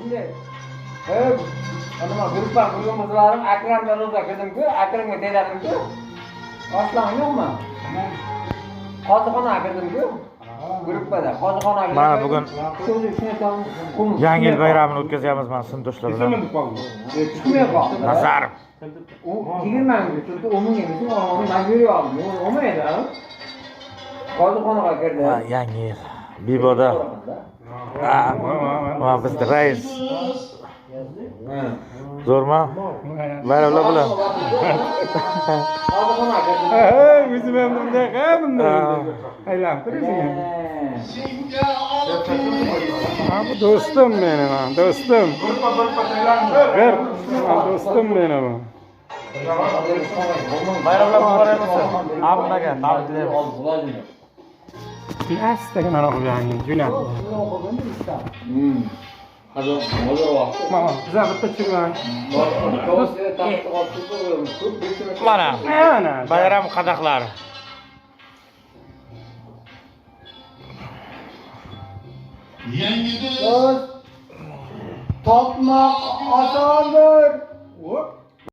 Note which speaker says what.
Speaker 1: Hep anama gruplarım Akram'dan uzakladım ki Akram'a dedim ki aslan yok mu? Qozixona kirdim ku gruppada qozixona kirdim.
Speaker 2: Mana bugun Yangi yil bayramini o'tkazyapmiz mana sinfdoshlar bilan.
Speaker 1: Chiqmay qoldi.
Speaker 2: Nazarov.
Speaker 1: U 20 turdi, 10 ming emas, men majburiy oldim. Olmaydi. Qozixonaga kirdi.
Speaker 2: Yangi yil. Biboda. Mana bizda rais. Zo'rmi? Bayramlar bilan.
Speaker 1: Qozixonaga kirdim.
Speaker 3: O'zim ham bunday. Aylanib turibman. Bu do'stim mening, do'stim. Bir do'stim mening.
Speaker 2: Bayramlar muborak bo'lsin. Abdullaga tabriklaymiz.
Speaker 3: Asta mana bu yangi jo'nat.
Speaker 1: Hozir vaqt.
Speaker 3: Mana biza bitta chiqgan.
Speaker 2: Mana
Speaker 3: Mana
Speaker 2: bayram qadaqlari.
Speaker 1: Do'st, topmoq osondir.